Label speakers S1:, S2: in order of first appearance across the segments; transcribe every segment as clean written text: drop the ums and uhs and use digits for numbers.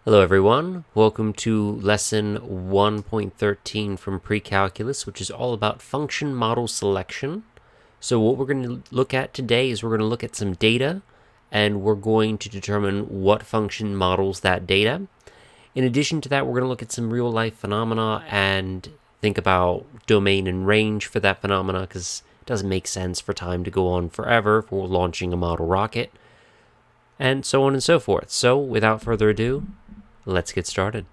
S1: Hello everyone, welcome to lesson 1.13 from Precalculus, which is all about function model selection. So what we're going to look at today is we're going to look at some data, and we're going to determine what function models that data. In addition to that, we're going to look at some real-life phenomena and think about domain and range for that phenomena, because it doesn't make sense for time to go on forever if we're launching a model rocket, and so on and so forth. So without further ado, let's get started.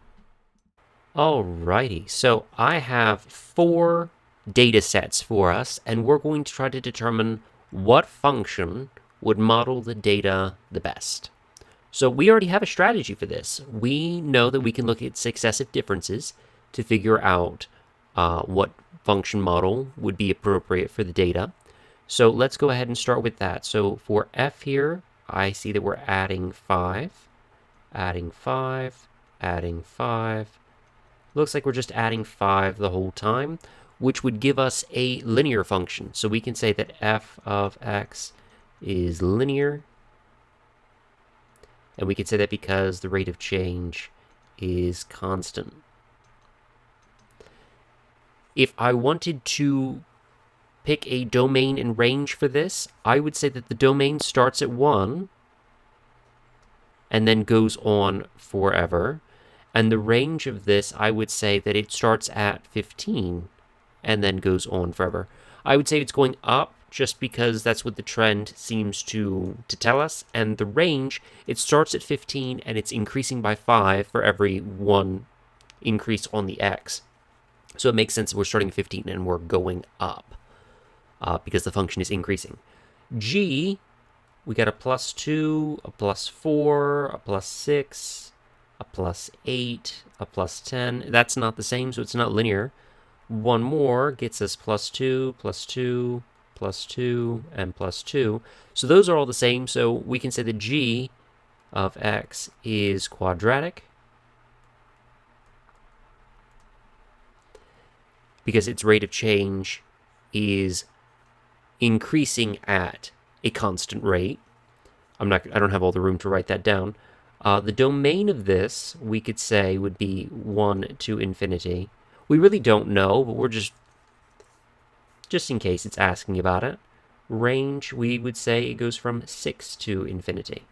S1: Alrighty, so I have 4 data sets for us, and we're going to try to determine what function would model the data the best. So we already have a strategy for this. We know that we can look at successive differences to figure out what function model would be appropriate for the data. So let's go ahead and start with that. So for f here, I see that we're adding 5, adding 5, adding 5. Looks like we're just adding 5 the whole time, which would give us a linear function. So we can say that f of x is linear, and we can say that because the rate of change is constant. If I wanted to pick a domain and range for this, I would say that the domain starts at 1 and then goes on forever. And the range of this, I would say that it starts at 15 and then goes on forever. I would say it's going up just because that's what the trend seems to tell us. And the range, it starts at 15 and it's increasing by 5 for every 1 increase on the x. So it makes sense that we're starting at 15 and we're going up because the function is increasing. G, we got a +2, a +4, a +6, a +8, a +10. That's not the same, so it's not linear. One more gets us +2, +2, +2, and +2. So those are all the same, so we can say that g of x is quadratic because its rate of change is increasing at a constant rate. I don't have all the room to write that down. The domain of this, we could say, would be 1 to infinity. We really don't know, but we're just in case it's asking about it. Range, we would say it goes from 6 to infinity.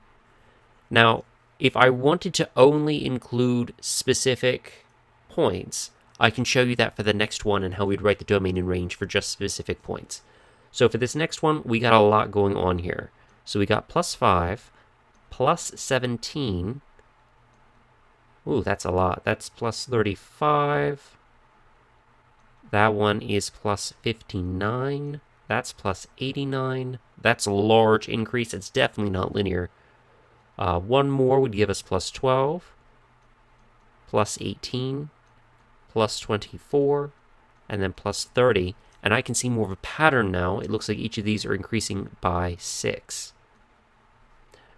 S1: Now, if I wanted to only include specific points, I can show you that for the next one and how we'd write the domain and range for just specific points. So for this next one, we got a lot going on here. So we got +5, +17. Ooh, that's a lot. That's +35. That one is +59. That's +89. That's a large increase. It's definitely not linear. One more would give us +12, +18, +24, and then +30. And I can see more of a pattern now. It looks like each of these are increasing by 6.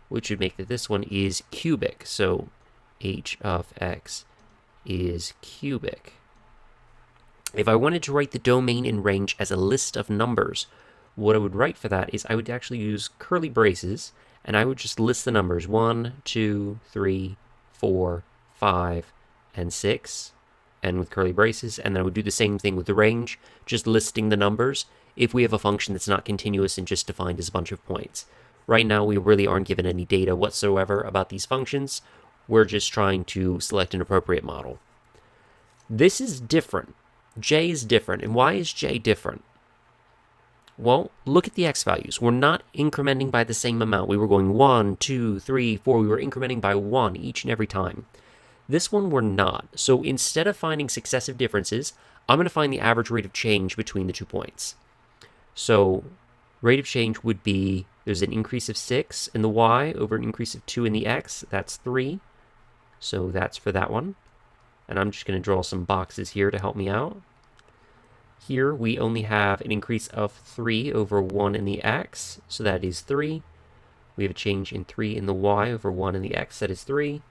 S1: Which would make that this one is cubic. So h of x is cubic. If I wanted to write the domain and range as a list of numbers, what I would write for that is I would actually use curly braces, and I would just list the numbers 1, 2, 3, 4, 5, and 6, and with curly braces, and then I would do the same thing with the range, just listing the numbers if we have a function that's not continuous and just defined as a bunch of points. Right now, we really aren't given any data whatsoever about these functions. We're just trying to select an appropriate model. This is different. J is different. And why is J different? Well, look at the x values. We're not incrementing by the same amount. We were going 1, 2, 3, 4. We were incrementing by 1 each and every time. This one we're not. So instead of finding successive differences, I'm going to find the average rate of change between the 2 points. So rate of change would be, there's an increase of 6 in the y over an increase of 2 in the x. That's 3. So that's for that one. And I'm just going to draw some boxes here to help me out. Here we only have an increase of 3 over 1 in the x. So that is 3. We have a change in 3 in the y over 1 in the x. That is 3.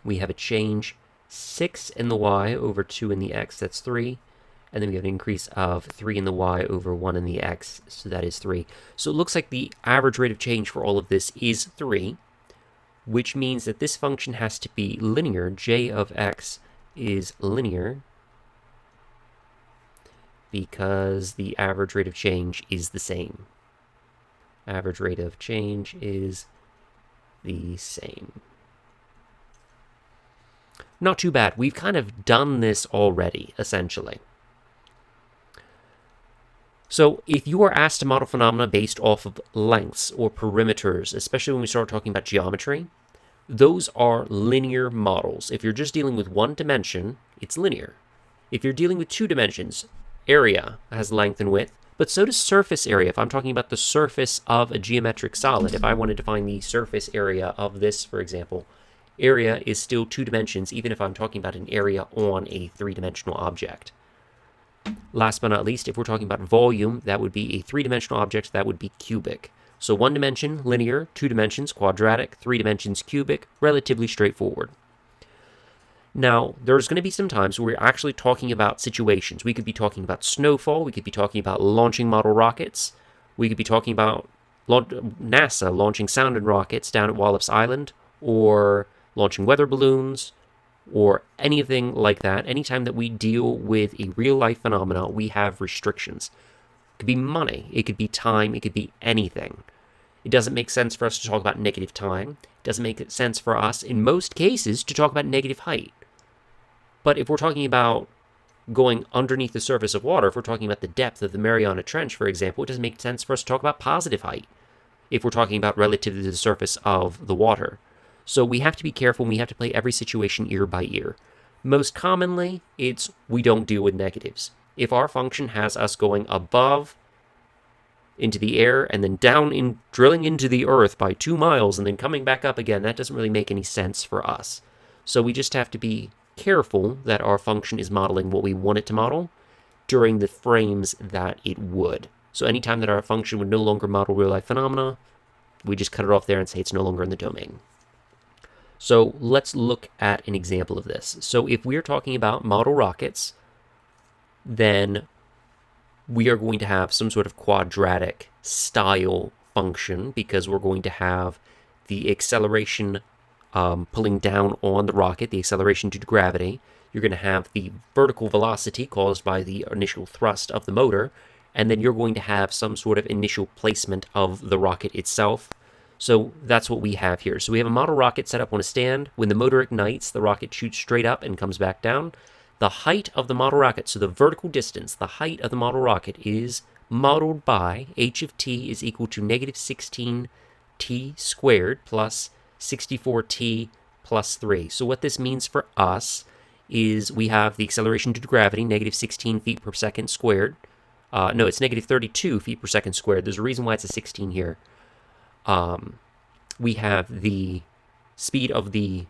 S1: We have a change 6 in the y over 2 in the x. That's 3. And then we have an increase of 3 in the y over 1 in the x, so that is 3. So it looks like the average rate of change for all of this is 3. which means that this function has to be linear. J of x is linear because the average rate of change is the same. Average rate of change is the same. Not too bad. We've kind of done this already, essentially. So if you are asked to model phenomena based off of lengths or perimeters, especially when we start talking about geometry, those are linear models. If you're just dealing with one dimension, it's linear. If you're dealing with 2 dimensions, area has length and width, but so does surface area. If I'm talking about the surface of a geometric solid, if I wanted to find the surface area of this, for example, area is still 2 dimensions, even if I'm talking about an area on a 3-dimensional object. Last but not least, if we're talking about volume, that would be a 3-dimensional object, that would be cubic. So 1 dimension, linear, 2 dimensions, quadratic, 3 dimensions, cubic, relatively straightforward. Now, there's going to be some times where we're actually talking about situations. We could be talking about snowfall, we could be talking about launching model rockets, we could be talking about NASA launching sounding rockets down at Wallops Island, or launching weather balloons, or anything like that. Anytime that we deal with a real-life phenomena, we have restrictions. It could be money, it could be time, it could be anything. It doesn't make sense for us to talk about negative time. It doesn't make sense for us, in most cases, to talk about negative height. But if we're talking about going underneath the surface of water, if we're talking about the depth of the Mariana Trench, for example, it doesn't make sense for us to talk about positive height if we're talking about relative to the surface of the water. So we have to be careful, and we have to play every situation ear by ear. Most commonly, it's we don't deal with negatives. If our function has us going above into the air and then down in drilling into the earth by 2 miles and then coming back up again, that doesn't really make any sense for us. So we just have to be careful that our function is modeling what we want it to model during the frames that it would. So anytime that our function would no longer model real-life phenomena, we just cut it off there and say it's no longer in the domain. So let's look at an example of this. So if we're talking about model rockets, then we are going to have some sort of quadratic style function because we're going to have the acceleration pulling down on the rocket, the acceleration due to gravity. You're going to have the vertical velocity caused by the initial thrust of the motor, and then you're going to have some sort of initial placement of the rocket itself. So that's what we have here. So we have a model rocket set up on a stand. When the motor ignites, the rocket shoots straight up and comes back down. The height of the model rocket, so the vertical distance, the height of the model rocket is modeled by h of t is equal to negative 16t squared plus 64t plus 3. So what this means for us is we have the acceleration due to gravity, negative 16 feet per second squared. No, it's negative 32 feet per second squared. There's a reason why it's a 16 here. We have the speed of the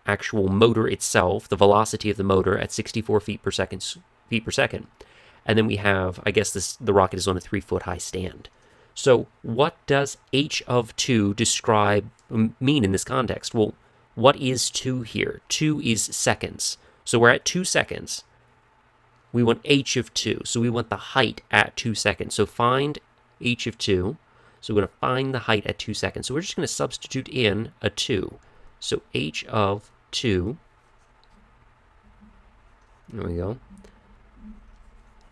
S1: actual motor itself, the velocity of the motor at 64 feet per second. And then we have, I guess the rocket is on a 3-foot high stand. So what does h of 2 mean in this context? Well, what is 2 here? 2 is seconds. So we're at 2 seconds. We want h of 2. So we want the height at 2 seconds. So find h of 2. So we're going to find the height at 2 seconds. So we're just going to substitute in a 2. So h of 2, there we go.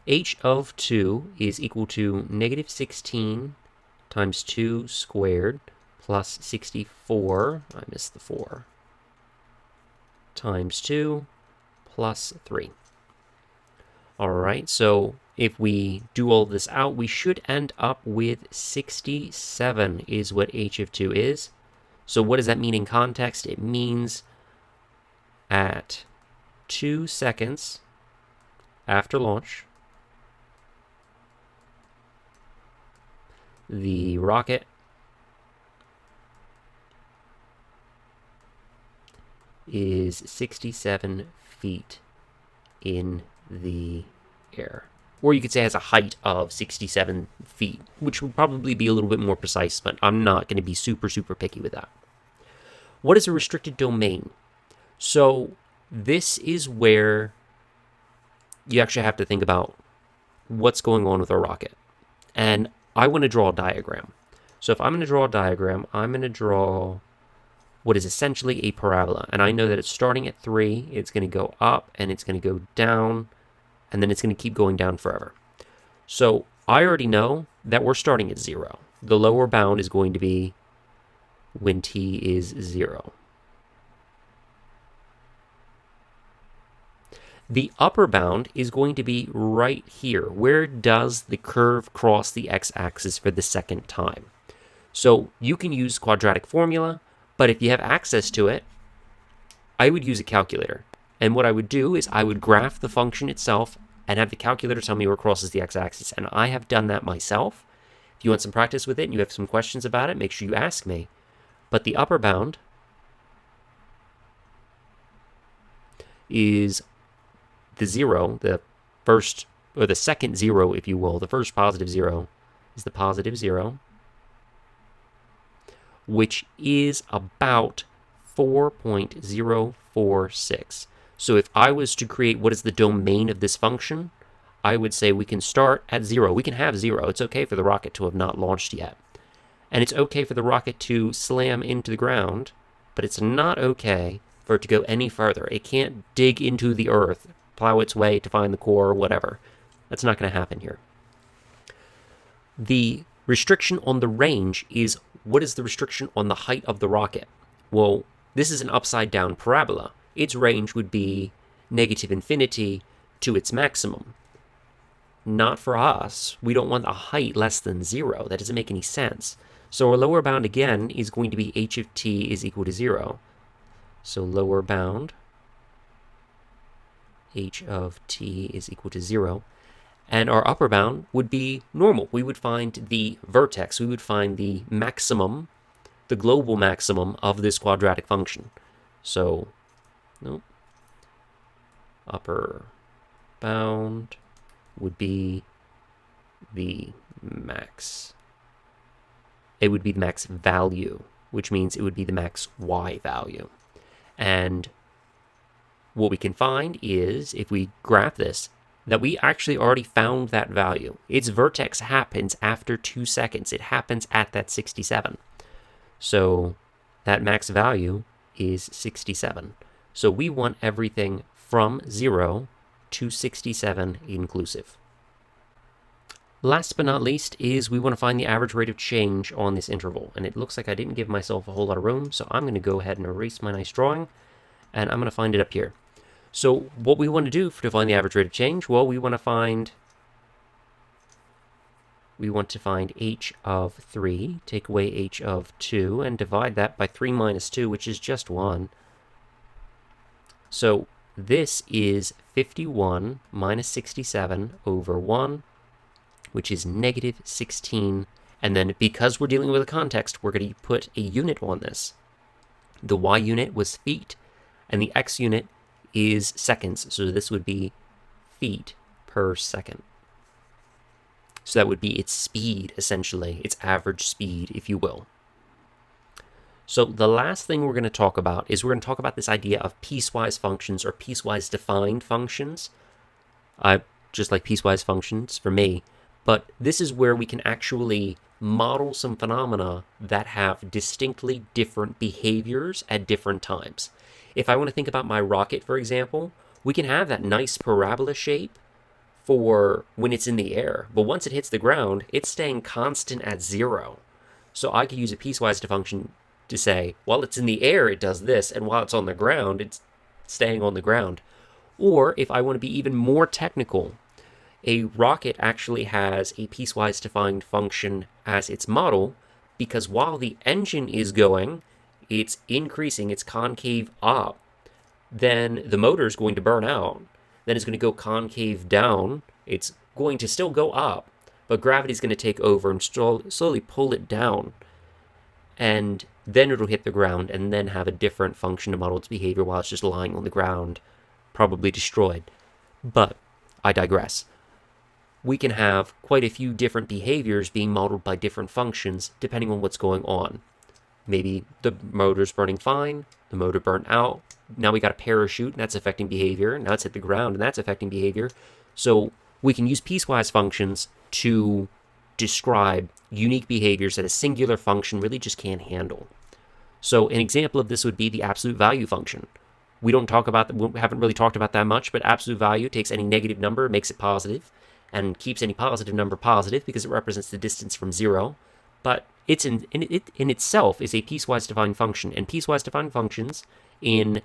S1: H of 2 is equal to negative 16 times 2 squared plus 64, I missed the 4, times 2 plus 3. All right, so if we do all this out, we should end up with 67 is what h of 2 is. So what does that mean in context? It means at 2 seconds after launch, the rocket is 67 feet in the air. Or you could say it has a height of 67 feet, which would probably be a little bit more precise, but I'm not going to be super picky with that. What is a restricted domain? So this is where you actually have to think about what's going on with our rocket. And I want to draw a diagram. So if I'm going to draw a diagram, I'm going to draw what is essentially a parabola. And I know that it's starting at 3, it's going to go up, and it's going to go down, and then it's going to keep going down forever. So I already know that we're starting at 0. The lower bound is going to be when t is 0. The upper bound is going to be right here. Where does the curve cross the x-axis for the second time? So you can use quadratic formula, but if you have access to it, I would use a calculator. And what I would do is I would graph the function itself and have the calculator tell me where it crosses the x-axis. And I have done that myself. If you want some practice with it and you have some questions about it, make sure you ask me. But the upper bound is the 0, the first, or the second 0, if you will. The first positive 0 is the positive 0, which is about 4.046. So if I was to create what is the domain of this function, I would say we can start at 0. We can have 0. It's okay for the rocket to have not launched yet. And it's okay for the rocket to slam into the ground, but it's not okay for it to go any further. It can't dig into the earth, plow its way to find the core or whatever. That's not going to happen here. The restriction on the range is, what is the restriction on the height of the rocket? Well, this is an upside down parabola. Its range would be negative infinity to its maximum. Not for us. We don't want a height less than 0. That doesn't make any sense. So our lower bound again is going to be h of t is equal to 0. So lower bound h of t is equal to 0. And our upper bound would be normal. We would find the vertex. We would find the maximum, the global maximum of this quadratic function. So, nope. Upper bound would be the max. It would be the max value, which means it would be the max y value. And what we can find is, if we graph this, that we actually already found that value. Its vertex happens after 2 seconds. It happens at that 67. So that max value is 67. So we want everything from 0 to 67 inclusive. Last but not least is we want to find the average rate of change on this interval. And it looks like I didn't give myself a whole lot of room, so I'm going to go ahead and erase my nice drawing, and I'm going to find it up here. So what we want to do to find the average rate of change, well, we want to find h of 3, take away h of 2, and divide that by 3 minus 2, which is just 1. So this is 51 minus 67 over 1, which is negative 16. And then because we're dealing with a context, we're going to put a unit on this. The y unit was feet, and the x unit is seconds. So this would be feet per second. So that would be its speed, essentially, its average speed, if you will. So the last thing we're going to talk about is we're going to talk about this idea of piecewise functions or piecewise defined functions. Just like piecewise functions for me. But this is where we can actually model some phenomena that have distinctly different behaviors at different times. If I want to think about my rocket, for example, we can have that nice parabola shape for when it's in the air. But once it hits the ground, it's staying constant at 0. So I could use a piecewise function to say, while it's in the air, it does this, and while it's on the ground, it's staying on the ground. Or if I want to be even more technical, a rocket actually has a piecewise defined function as its model, because while the engine is going, it's increasing, it's concave up, then the motor is going to burn out, then it's going to go concave down, it's going to still go up, but gravity is going to take over and slowly pull it down, and then it'll hit the ground and then have a different function to model its behavior while it's just lying on the ground, probably destroyed. But I digress. We can have quite a few different behaviors being modeled by different functions depending on what's going on. Maybe the motor's burning fine, the motor burnt out, now we got a parachute and that's affecting behavior, now it's hit the ground and that's affecting behavior. So we can use piecewise functions to describe unique behaviors that a singular function really just can't handle. So an example of this would be the absolute value function. We haven't really talked about that much, but absolute value takes any negative number, makes it positive, and keeps any positive number positive because it represents the distance from 0. But it in itself is a piecewise defined function, and piecewise defined functions in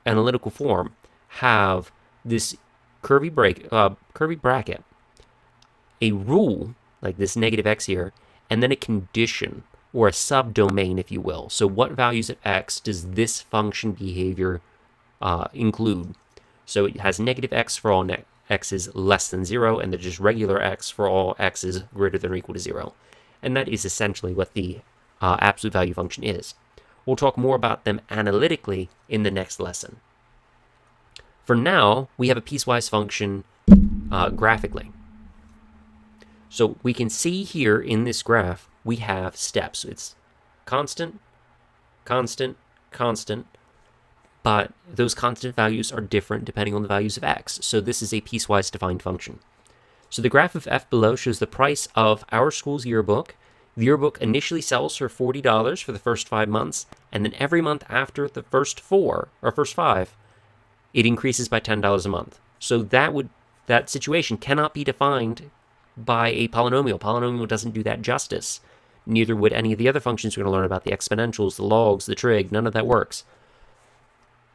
S1: analytical form have this curvy bracket, a rule like this negative x here, and then a condition or a subdomain, if you will. So what values of x does this function behavior include? So it has negative x for all x is less than 0, and then just regular x for all x is greater than or equal to 0. And that is essentially what the absolute value function is. We'll talk more about them analytically in the next lesson. For now, we have a piecewise function graphically. So we can see here in this graph, we have steps. It's constant, constant, constant, but those constant values are different depending on the values of x. So this is a piecewise defined function. So the graph of f below shows the price of our school's yearbook. The yearbook initially sells for $40 for the first 5 months, and then every month after the first 5, it increases by $10 a month. So that situation cannot be defined by a polynomial. Polynomial doesn't do that justice. Neither would any of the other functions we're going to learn about, the exponentials, the logs, the trig. None of that works.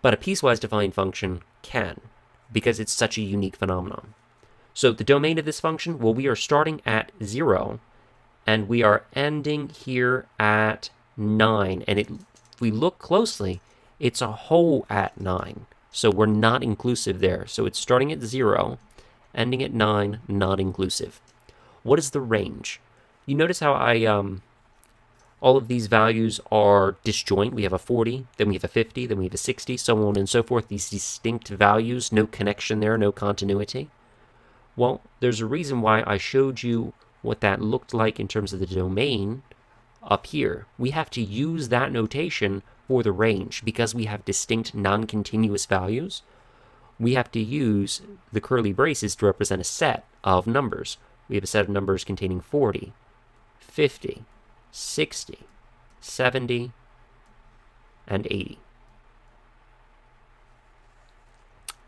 S1: But a piecewise defined function can, because it's such a unique phenomenon. So the domain of this function, well, we are starting at 0, and we are ending here at 9. And if we look closely, it's a whole at 9. So we're not inclusive there. So it's starting at 0, ending at 9, not inclusive. What is the range? You notice how all of these values are disjoint. We have a 40, then we have a 50, then we have a 60, so on and so forth. These distinct values, no connection there, no continuity. Well, there's a reason why I showed you what that looked like in terms of the domain up here. We have to use that notation for the range because we have distinct non-continuous values. We have to use the curly braces to represent a set of numbers. We have a set of numbers containing 40, 50, 60, 70, and 80.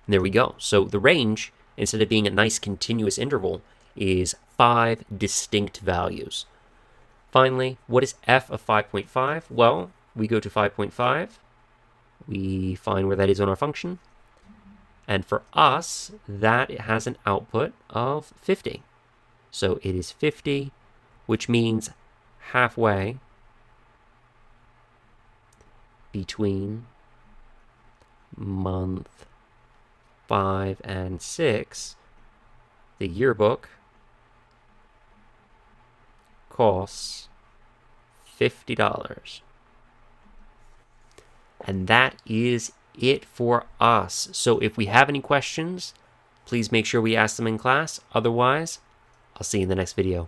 S1: And there we go. So the range, instead of being a nice continuous interval, is 5 distinct values. Finally, what is f of 5.5? Well, we go to 5.5. We find where that is on our function. And for us, that has an output of 50. So it is 50, which means halfway between month 5 and 6, the yearbook costs $50. And that is it for us. So if we have any questions, please make sure we ask them in class. Otherwise, I'll see you in the next video.